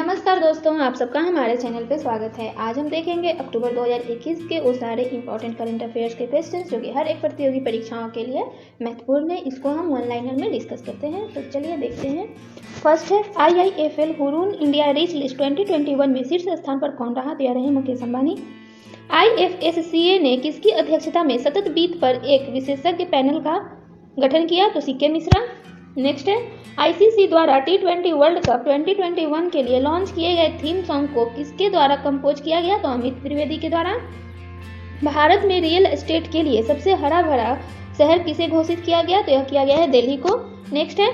नमस्कार दोस्तों, आप सबका हमारे चैनल पे स्वागत है। आज हम देखेंगे अक्टूबर 2021 के उस सारे इंपॉर्टेंट करंट अफेयर्स के क्वेश्चंस जो कि हर एक प्रतियोगी परीक्षाओं के लिए महत्वपूर्ण है। इसको हम वन लाइनर में डिस्कस करते हैं। तो चलिए देखते हैं। फर्स्ट है IIFL Hurun India reach list 2021 में शीर्ष स्थान पर कौन रहा? तो यह रहे मुकेश अंबानी। IFSCA ने किसकी अध्यक्षता में सतत बीत पर एक विशेषज्ञ पैनल का गठन किया? तो सीके मिश्रा। नेक्स्ट है ICC द्वारा T20 वर्ल्ड कप 2021 के लिए लॉन्च किए गए थीम सॉन्ग को किसके द्वारा कंपोज किया गया? तो अमित त्रिवेदी के द्वारा। भारत में रियल एस्टेट के लिए सबसे हरा भरा शहर किसे घोषित किया गया? तो यह किया गया है दिल्ली को। नेक्स्ट है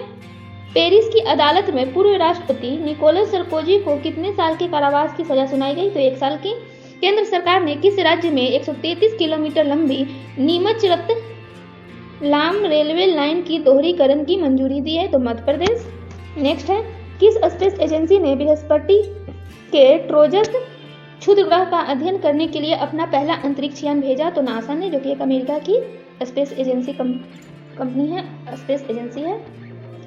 पेरिस की अदालत में पूर्व राष्ट्रपति निकोलस सरकोजी को कितने साल के कारावास की सजा सुनाई गई? तो 1 साल की। केंद्र सरकार ने किस राज्य में 133 किलोमीटर लंबी नीमच रतलाम रेलवे लाइन की दोहरीकरण की मंजूरी दी है? तो मध्य प्रदेश। नेक्स्ट है किस स्पेस एजेंसी ने बृहस्पति के ट्रोजस क्षुद्र ग्रह का अध्ययन करने के लिए अपना पहला अंतरिक्ष यान भेजा? तो नासा ने, जो कि एक अमेरिका की स्पेस एजेंसी कंपनी है, स्पेस एजेंसी है।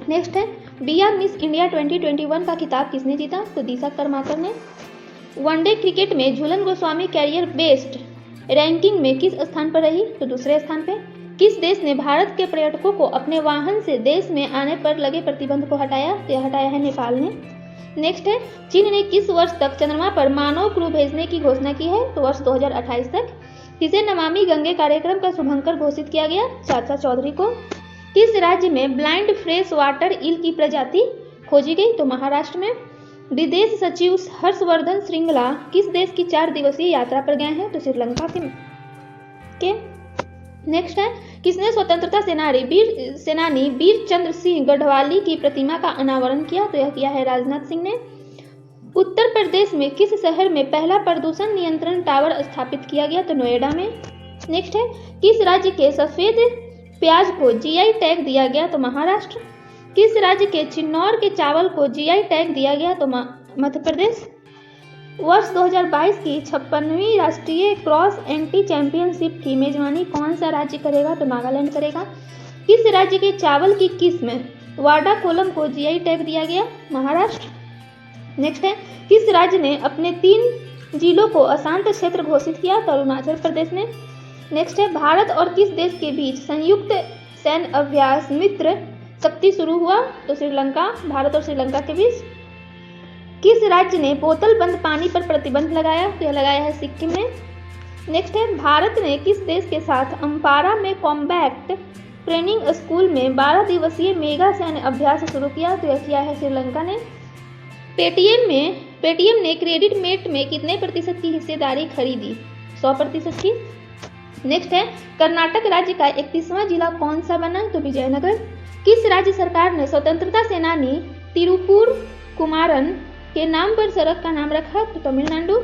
नेक्स्ट है बिया मिस इंडिया 2021 का खिताब किसने जीता? तो दिशा कर्माकर ने। वनडे क्रिकेट में Jhulan Goswami career based ranking में किस स्थान पर रही? तो दूसरे स्थान पे। किस देश ने भारत के पर्यटकों को अपने वाहन से देश में आने पर लगे प्रतिबंध को हटाया? तो यह हटाया है नेपाल ने। नेक्स्ट है चीन ने किस वर्ष तक चंद्रमा पर मानव क्रू भेजने की घोषणा की है? तो वर्ष 2028 तक। किसे नमामि गंगे कार्यक्रम का शुभंकर घोषित किया गया? चाचा चौधरी को। किस राज्य में ब्लाइंड फ्रेश वाटर ईल की प्रजाति खोजी गई? तो महाराष्ट्र में। विदेश सचिव हर्षवर्धन श्रृंगला किस देश की 4 दिवसीय यात्रा पर गए हैं? तो श्रीलंका के। नेक्स्ट है किसने स्वतंत्रता सेनानी वीर चंद्र सिंह गढ़वाली की प्रतिमा का अनावरण किया? तो यह किया है राजनाथ सिंह ने। उत्तर प्रदेश में किस शहर में पहला प्रदूषण नियंत्रण टावर स्थापित किया गया? तो नोएडा में। नेक्स्ट है किस राज्य के सफेद प्याज को GI टैग दिया गया? तो महाराष्ट्र। किस राज्य के चिन्नौर के चावल को GI टैग दिया गया? तो मध्य प्रदेश। वर्ष 2022 की 56वीं राष्ट्रीय क्रॉस एंटी चैंपियनशिप की मेजबानी कौन सा राज्य करेगा? तो नागालैंड करेगा। किस राज्य के चावल की किस्म वाडा कोलम को GI टैग दिया गया? महाराष्ट्र। नेक्स्ट है किस राज्य ने अपने 3 जिलों को अशांत क्षेत्र घोषित किया? तो अरुणाचल प्रदेश ने। नेक्स्ट है भारत और किस देश के बीच संयुक्त सैन्य अभ्यास मित्र शक्ति शुरू हुआ? तो श्रीलंका, भारत और श्रीलंका के बीच। किस राज्य ने बोतल बंद पानी पर प्रतिबंध लगाया? तो यह लगाया है सिक्किम ने। नेक्स्ट है भारत ने किस देश के साथ अम्पारा में कॉम्बैट ट्रेनिंग स्कूल में 12 दिवसीय मेगा सैन्य अभ्यास शुरू किया? तो यह किया है श्रीलंका ने। पेटीएम ने क्रेडिट मेट में कितने प्रतिशत की हिस्सेदारी खरीदी? 100% की। नेक्स्ट है कर्नाटक राज्य का 31वां जिला कौन सा बना? तो विजयनगर। किस राज्य सरकार ने स्वतंत्रता सेनानी तिरुपुर कुमारन के नाम पर सड़क का नाम रखा? तो तमिलनाडु।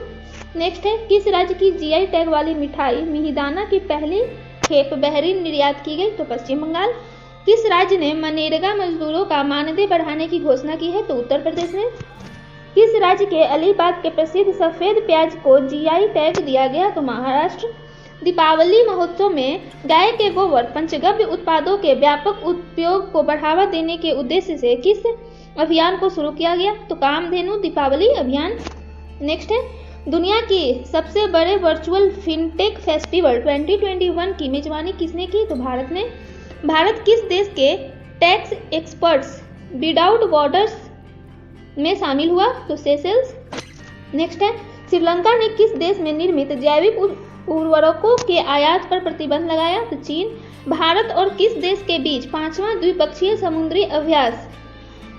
नेक्स्ट है किस राज्य की GI टैग वाली मिठाई मिहिदाना की पहली खेप बहरीन निर्यात की गई? तो पश्चिम बंगाल। किस राज्य ने मनरेगा मजदूरों का मानदेय बढ़ाने की घोषणा की है? तो उत्तर प्रदेश ने। किस राज्य के अलीबाग के प्रसिद्ध सफेद प्याज को GI टैग दिया गया? तो महाराष्ट्र। दीपावली महोत्सव में गाय के गोबर पंचगव्य उत्पादों के व्यापक उपयोग को बढ़ावा देने के उद्देश्य से किस अभियान को शुरू किया गया? तो कामधेनु दीपावली अभियान। नेक्स्ट है दुनिया की सबसे बड़े वर्चुअल फिनटेक फेस्टिवल 2021 की मेजबानी किसने की? तो भारत ने। भारत किस देश के टैक्स एक्सपर्ट्स विदाउट बॉर्डर्स में शामिल हुआ? तो सेशेल्स। नेक्स्ट है श्रीलंका ने किस देश में निर्मित जैविक उर्वरकों के आयात पर प्रतिबंध लगाया? तो चीन। भारत और किस देश के बीच 5वां द्विपक्षीय समुद्री अभ्यास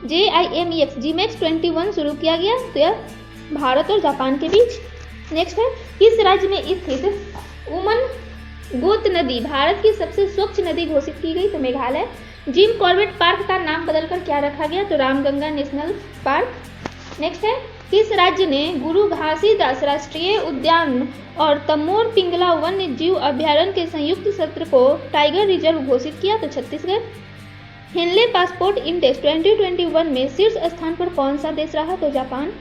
JIMEX 21 शुरू किया गया? तो यह भारत और जापान के बीच। नेक्स्ट है किस राज्य में स्थित उमन गोत नदी भारत की सबसे स्वच्छ नदी घोषित की गई? तो मेघालय। जिम कॉर्बेट पार्क का नाम बदलकर क्या रखा गया? तो रामगंगा नेशनल पार्क। नेक्स्ट है किस राज्य ने गुरु घासीदास राष्ट्रीय उद्यान और तमोर पिंगला वन्य जीव अभ्यारण्य के संयुक्त सत्र को टाइगर रिजर्व घोषित किया? तो छत्तीसगढ़। हेनले पासपोर्ट इंडेक्स 2021 में शीर्ष स्थान पर कौन सा देश रहा? तो जापान।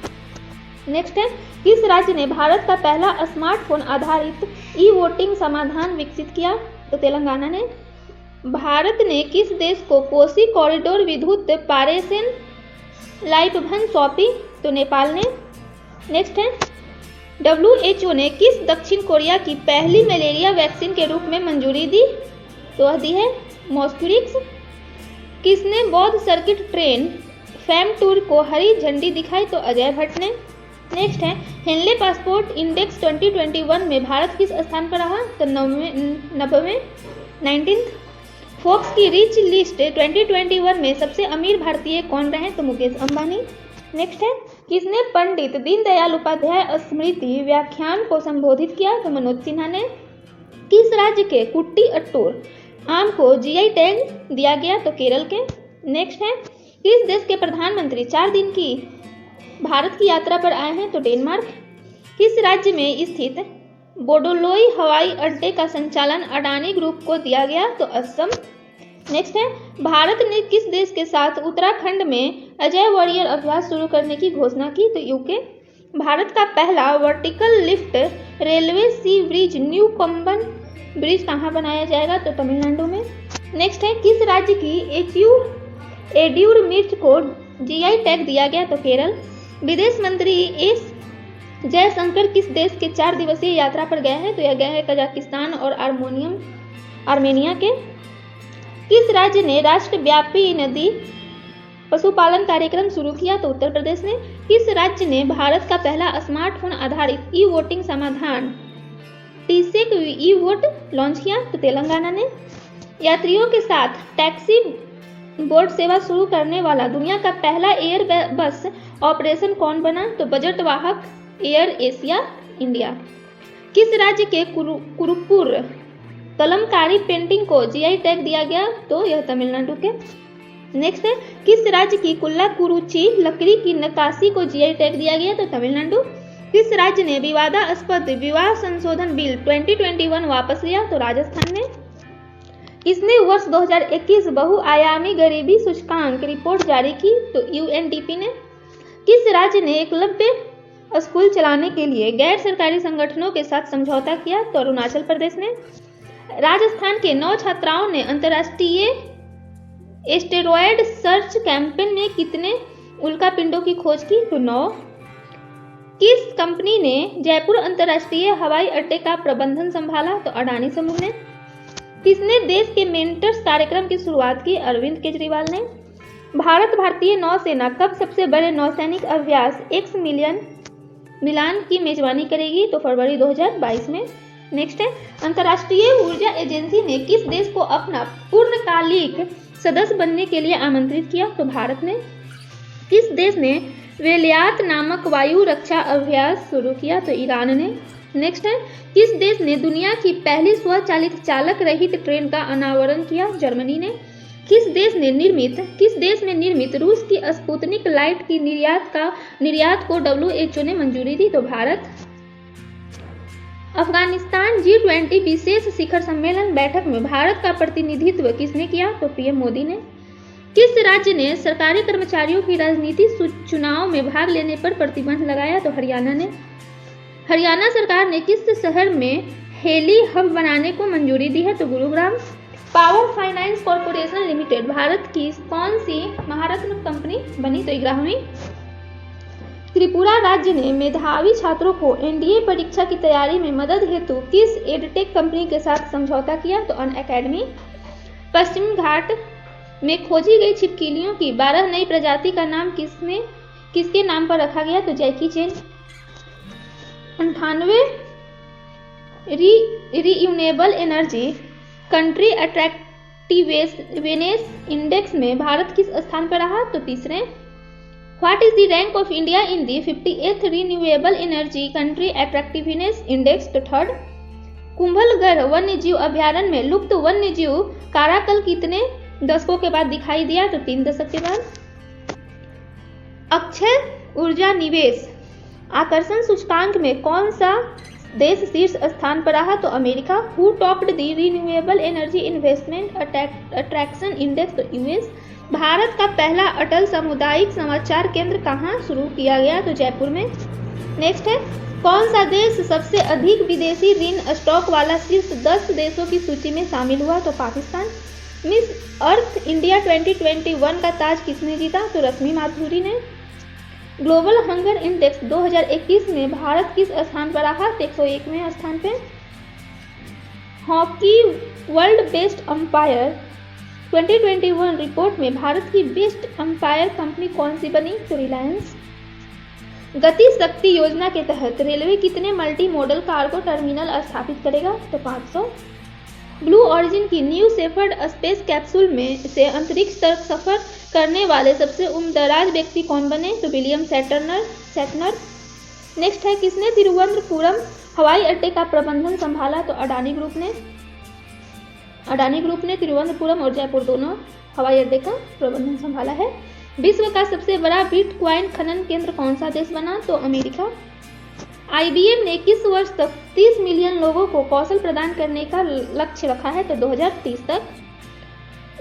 नेक्स्ट है किस राज्य ने भारत का पहला स्मार्टफोन आधारित ई-वोटिंग समाधान विकसित किया? तो तेलंगाना ने। भारत ने किस देश को कोसी कॉरिडोर विद्युत पारेषण लाइपभन सौंपी तो नेपाल ने। नेक्स्ट है WHO ने किस दक्षिण कोरिया की पहली मलेरिया वैक्सीन के रूप में मंजूरी दी तो दी है मॉस्क्यूरिक्स। किसने बौद्ध सर्किट ट्रेन फैम टूर को हरी झंडी दिखाई तो अजय भट्ट ने। नेक्स्ट है हेनले पासपोर्ट इंडेक्स 2021 में भारत किस स्थान पर रहा तो 90वें 19th। फोर्ब्स की रिच लिस्ट 2021 में सबसे अमीर भारतीय कौन रहे तो मुकेश अंबानी। नेक्स्ट है किसने पंडित दीनदयाल उपाध्याय स्मृति व्याख्यान को संबोधित किया तो मनोज सिन्हा ने। किस राज्य के कुट्टी अट्टूर आम को GI टैग दिया गया तो केरल के। नेक्स्ट है किस देश के प्रधानमंत्री 4 दिन की भारत की यात्रा पर आए हैं तो डेनमार्क। किस राज्य में स्थित बोडोलोई हवाई अड्डे का संचालन अडानी ग्रुप को दिया गया तो असम। नेक्स्ट है भारत ने किस देश के साथ उत्तराखंड में अजय वॉरियर अभ्यास शुरू करने की घोषणा की तो यूके। भारत का पहला वर्टिकल लिफ्ट रेलवे सी ब्रिज न्यू पंबन ब्रिज कहाँ बनाया जाएगा तो तमिलनाडु में। नेक्स्ट है किस राज्य की एड्यूर मिर्च को GI टैग दिया गया तो केरल। विदेश मंत्री एस जयशंकर किस देश के 4 दिवसीय यात्रा पर गए हैं तो यह गए हैं कजाकिस्तान और आर्मेनिया के। किस राज्य ने राष्ट्रव्यापी नदी पशुपालन कार्यक्रम शुरू किया तो उत्तर प्रदेश ने। किस राज्य ने भारत का पहला स्मार्टफोन आधारित ई-वोटिंग समाधान टीसेक ई-वोट लॉन्च किया तो तेलंगाना ने। यात्रियों के साथ टैक्सी बोर्ड सेवा शुरू करने वाला दुनिया का पहला एयर बस ऑपरेशन कौन बना तो बजट वाहक एयर एशिया इंडिया। किस राज्य के कुरुपुर कलमकारी पेंटिंग को GI टैग दिया गया तो यह तमिलनाडु के। नेक्स्ट है किस राज्य की कुल्ला कुरुची लकड़ी की नक्काशी को GI टैग दिया गया तो तमिलनाडु। किस राज्य ने विवादास्पद विवाह संशोधन बिल 2021 वापस लिया तो राजस्थान ने। किसने वर्ष 2021 बहुआयामी गरीबी सूचकांक रिपोर्ट जारी की तो UNDP ने। किस राज्य ने एकलव्य स्कूल चलाने के लिए गैर सरकारी संगठनों के साथ समझौता किया तो अरुणाचल प्रदेश ने। राजस्थान के 9 छात्राओं ने अंतर्राष्ट्रीय एस्टेरॉयड सर्च कैंपेन में कितने उल्कापिंडों की खोज की तो 9। किस कंपनी ने जयपुर अंतर्राष्ट्रीय हवाई अड्डे का प्रबंधन संभाला तो अडानी समूह ने। किसने देश के मेंटर्स कार्यक्रम की शुरुआत की अरविंद केजरीवाल ने। भारतीय नौसेना कब सबसे बड़े नौसैनिक अभ्यास एक्स मिलान की मेजबानी करेगी तो फरवरी 2022 में। नेक्स्ट है अंतर्राष्ट्रीय ऊर्जा एजेंसी ने किस देश को अपना पूर्णकालिक सदस्य बनने के लिए आमंत्रित किया तो भारत ने। किस देश ने वेलियात नामक वायु रक्षा अभ्यास शुरू किया तो ईरान ने। नेक्स्ट है किस देश ने दुनिया की पहली स्वचालित चालक रहित ट्रेन का अनावरण किया जर्मनी ने। किस देश में निर्मित रूस की स्पुतनिक लाइट की निर्यात को WHO ने मंजूरी दी तो भारत। अफगानिस्तान G20 विशेष शिखर सम्मेलन बैठक में भारत का प्रतिनिधित्व किसने किया तो PM मोदी ने। किस राज्य ने सरकारी कर्मचारियों की राजनीतिक चुनाव में भाग लेने पर प्रतिबंध लगाया तो हरियाणा ने। हरियाणा सरकार ने किस शहर में हेली हब बनाने को मंजूरी दी है तो Gurugram. Power finance corporation limited Bharat की कौन सी महारत्न कंपनी बनी तो 11वीं। त्रिपुरा राज्य ने मेधावी छात्रों को NDA परीक्षा की तैयारी में मदद हेतु किस एडटेक कंपनी के साथ समझौता किया तो अनअकैडमी। पश्चिम घाट में खोजी गई छिपकलियों की 12 नई प्रजाति का नाम किसके नाम पर रखा गया तो Jackie Chan. 98 renewable energy country attractiveness index में भारत किस स्थान पर रहा तो तीसरे। What is the rank of India in the 58th renewable energy country attractiveness index तो थर्ड। कुंभलगढ़ वन्य जीव अभ्यारण्य में लुप्त वन्य जीव काराकल कितने दशकों के बाद दिखाई दिया तो 3 दशक के बाद। अक्षय ऊर्जा निवेश आकर्षण सूचकांक में कौन सा देश शीर्ष स्थान पर रहा तो America. Who topped the renewable energy investment attraction index तो US। भारत का पहला अटल सामुदायिक समाचार केंद्र कहाँ शुरू किया गया तो जयपुर में। नेक्स्ट है कौन सा देश सबसे अधिक विदेशी ऋण स्टॉक वाला शीर्ष 10 देशों की सूची में शामिल हुआ तो पाकिस्तान। मिस अर्थ इंडिया 2021 का ताज किसने जीता? तो रश्मि माथुरी ने। ग्लोबल हंगर इंडेक्स 2021 में भारत किस स्थान पर रहा? 101वें स्थान पे। Hockey world best umpire 2021 report में भारत की बेस्ट अंपायर कंपनी कौन सी बनी? तो रिलायंस। गति शक्ति योजना के तहत रेलवे कितने मल्टी मॉडल कार्गो टर्मिनल स्थापित करेगा? तो 500। ब्लू ऑरिजिन की न्यू शेफर्ड स्पेस कैप्सूल में से अंतरिक्ष तक सफर करने वाले सबसे उम्रदराज व्यक्ति कौन बने? तो विलियम शैटनर। नेक्स्ट है, किसने तिरुवनंतपुरम हवाई अड्डे का प्रबंधन संभाला? तो अडानी ग्रुप ने तिरुवनंतपुरम और जयपुर दोनों हवाई अड्डे का प्रबंधन संभाला है। विश्व का सबसे बड़ा बिटकॉइन खनन केंद्र कौन सा देश बना? तो अमेरिका। IBM ने किस वर्ष तक 30 मिलियन लोगों को कौशल प्रदान करने का लक्ष्य रखा है? तो 2030 तक।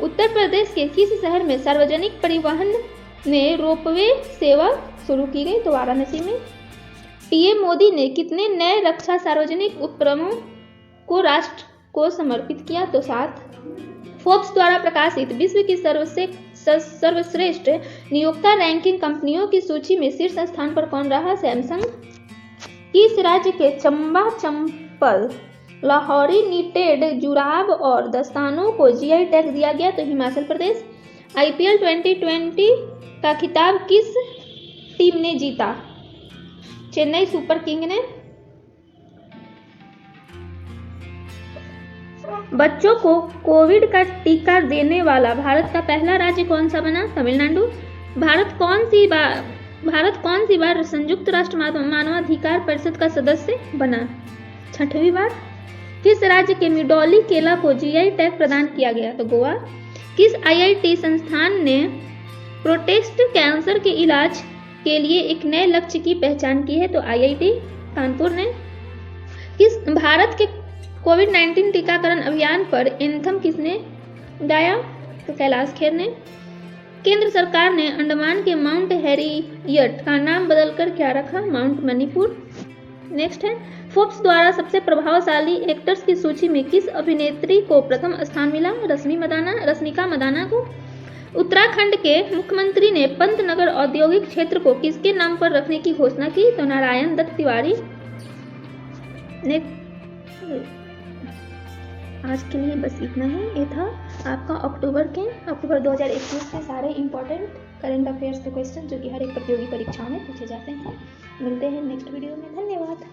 उत्तर प्रदेश के किस शहर में सार्वजनिक परिवहन में रोपवे सेवा शुरू की गई? तो वाराणसी में। PM मोदी ने कितने नए रक्षा सार्वजनिक उपक्रमों को राष्ट्र को समर्पित किया? तो 7। फोर्ब्स द्वारा प्रकाशित विश्व की सर्वश्रेष्ठ नियोक्ता रैंकिंग कंपनियों की सूची में शीर्ष स्थान पर कौन रहा? सैमसंग। किस राज्य के चंबा चंपल, लाहौरी निटेड जुराब और दस्तानों को GI टैग दिया गया? तो हिमाचल प्रदेश। IPL 2020 का खिताब किस टीम ने जीता? चेन्नई सुपर किंग ने। बच्चों को कोविड का टीका देने वाला भारत का पहला राज्य कौन सा बना? तमिलनाडु। भारत कौन सी बार संयुक्त राष्ट्र मानवाधिकार परिषद का सदस्य बना? 6वीं बार। किस राज्य के मिडौली केला को GI टैग प्रदान किया गया? तो गोवा। किस IIT संस्थान ने प्रोस्टेट कैंसर के इलाज के लिए एक नए लक्ष्य की पहचान की है? तो IIT कानपुर ने। किस भारत के कोविड-19 टीकाकरण अभियान पर एंथम किसने गाया? तो कैलाश खेर ने। केंद्र सरकार ने अंडमान के माउंट हैरियट का नाम बदलकर क्या रखा? माउंट मणिपुर। नेक्स्ट है, फोर्ब्स द्वारा सबसे प्रभावशाली एक्टर्स की सूची में किस अभिनेत्री को प्रथम स्थान मिला? रश्मिका मंदाना को। उत्तराखंड के मुख्यमंत्री ने पंतनगर औद्योगिक क्षेत्र को किसके नाम पर रखने की घोषणा की? तो नारायण दत्त तिवारी। आज के लिए बस इतना ही। ये था आपका अक्टूबर 2021 के सारे इंपॉर्टेंट करंट अफेयर्स के क्वेश्चन जो कि हर एक प्रतियोगी परीक्षाओं में पूछे जाते हैं। मिलते हैं नेक्स्ट वीडियो में। धन्यवाद।